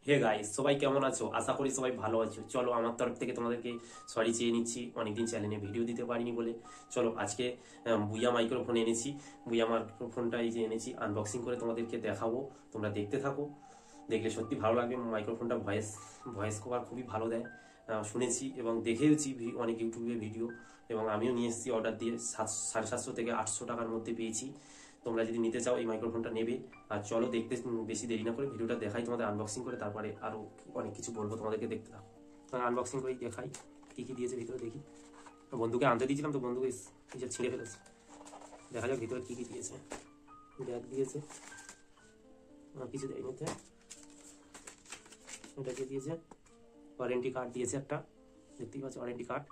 Hey guys, সবাই কেমন আছো? আশা করি সবাই ভালো আছো। চলো আমার তরফ থেকে তোমাদেরকে সরি চেয়ে নিচ্ছি, অনেকদিন চ্যানেলে ভিডিও দিতে পারিনি বলে। চলো আজকে বুইয়া মাইক্রোফোন এনেছি। বুইয়া মাইক্রোফোনটা এই যে এনেছি, আনবক্সিং করে তোমাদেরকে দেখাবো। তোমরা দেখতে থাকো, দেখলে সত্যি ভালো লাগবে। মাইক্রোফোনটা ভয়েস কভার খুবই ভালো দেয়, শুনেছি এবং দেখেওছি অনেক ইউটিউবে ভিডিও, এবং আমিও নিয়ে এসেছি অর্ডার দিয়ে। 750 থেকে 800 টাকার মধ্যে পেয়েছি। তোমরা যদি নিতে চাও এই মাইক্রোফোনটা নেবে। আর চলো দেখতে, বেশি দেরি না করে ভিডিওটা দেখাই তোমাদের আনবক্সিং করে, তারপরে আরো অনেক কিছু বলবো তোমাদেরকে, দেখতে থাকো। আনবক্সিং করে দেখাই কি কি দিয়েছে ভিতরে। দেখি, বন্ধুকে আনতে দিয়েছিলাম তো বন্ধুকে ছিঁড়ে ফেলেছে। দেখা যাক ভিতরে কি কি দিয়েছে। ব্যাগ দিয়েছে, কিছু দেয়নি। এটা কি দিয়েছে? ওয়ারেন্টি কার্ড দিয়েছে একটা, দেখতেই পাচ্ছ ওয়ারেন্টি কার্ড,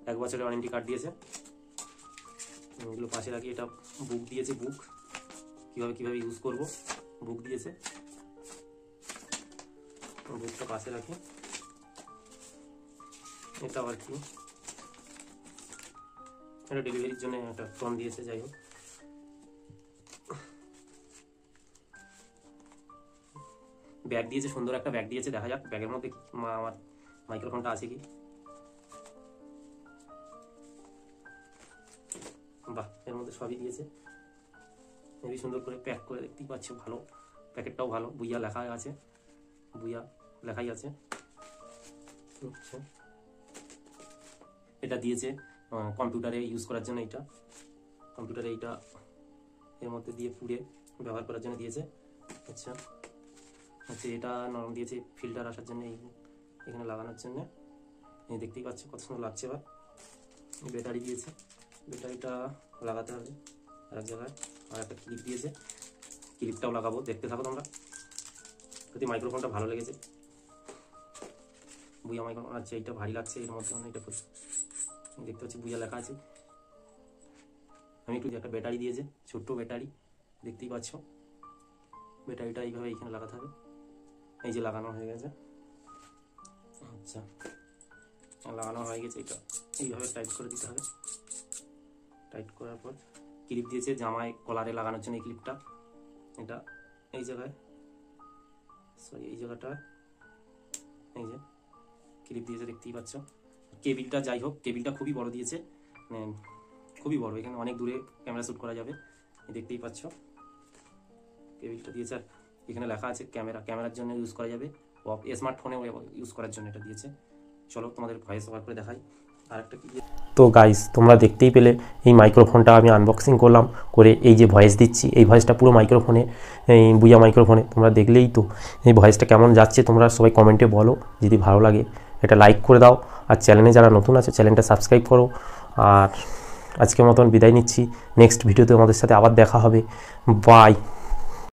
1 বছরের ওয়ারেন্টি কার্ড দিয়েছে। এগুলো পাশে রাখি। এটা বুক দিয়েছে, বুক কিভাবে ইউজ করব, বুক দিয়েছে। বুকটা পাশে রাখি। এটা আবার কি? এটা ডেলিভারির জন্য একটা ফর্ম দিয়েছে। যাই হোক, ব্যাগ দিয়েছে, সুন্দর একটা ব্যাগ দিয়েছে। দেখা যাক ব্যাগের মধ্যে আমার মাইক্রোফোনটা আছে কি। বাহ, এর মধ্যে সবই দিয়েছে। খুবই সুন্দর করে প্যাক করে, দেখতেই পাচ্ছ। ভালো, প্যাকেটটাও ভালো। বুইয়া লেখা আছে, বুইয়া লেখাই আছে। এটা দিয়েছে কম্পিউটারে ইউজ করার জন্য। এটা কম্পিউটারে এইটা এর মধ্যে দিয়ে পুড়ে ব্যবহার করার জন্য দিয়েছে। আচ্ছা, এটা নরম দিয়েছে ফিল্টার আসার জন্য, এখানে লাগানোর জন্য। দেখতেই পাচ্ছ কত সুন্দর লাগছে। এবার ব্যাটারি দিয়েছে, ব্যাটারিটা লাগাতে হবে আর এক জায়গায়। আর একটা ক্লিপ দিয়েছে, ক্লিপটাও লাগাবো, দেখতে থাকো তোমরা। যদি মাইক্রোফোনটা ভালো লেগেছে, বুইয়া মাইক্রোফোন। আচ্ছা, এইটা ভারী লাগছে, এর মধ্যে এটা দেখতে পাচ্ছি বুইয়া লেখা আছে। আমি একটু একটা ব্যাটারি দিয়েছে, ছোট্ট ব্যাটারি, দেখতেই পাচ্ছ। ব্যাটারিটা এইভাবে এইখানে লাগাতে হবে। এই যে লাগানো হয়ে গেছে। আচ্ছা, লাগানো হয়ে গেছে। এটা এইভাবে টাইট করে দিতে হবে। টাইট করার পর ক্লিপ দিয়েছে জামায় কলারে লাগানোর জন্য। এই ক্লিপটা এটা এই জায়গায়, সরি এই জায়গাটা, এই যে ক্লিপ দিয়েছে, দেখতেই পাচ্ছ। কেবিলটা, যাই হোক কেবিলটা খুবই বড় দিয়েছে, খুবই বড়। এখানে অনেক দূরে ক্যামেরা শ্যুট করা যাবে, দেখতেই পাচ্ছ। কেবিলটা দিয়েছে। আর এখানে লেখা আছে ক্যামেরার জন্য ইউজ করা যাবে, স্মার্টফোনেও ইউজ করার জন্য এটা দিয়েছে। চলো তোমাদের ভয়েস ওভার করে দেখাই। আর একটা কি, তো গাইস তোমরা দেখতেই পেলে এই মাইক্রোফোনটা আমি আনবক্সিং করলাম করে। এই যে ভয়েস দিচ্ছি, এই ভয়েসটা পুরো মাইক্রোফোনে, এই বুইয়া মাইক্রোফোনে। তোমরা দেখলেই তো এই ভয়েসটা কেমন যাচ্ছে। তোমরা সবাই কমেন্টে বলো, যদি ভালো লাগে এটা লাইক করে দাও। আর চ্যানেলে যারা নতুন আছে চ্যানেলটা সাবস্ক্রাইব করো। আর আজকের মতন বিদায় নিচ্ছি। নেক্সট ভিডিওতে আমাদের সাথে আবার দেখা হবে। বাই।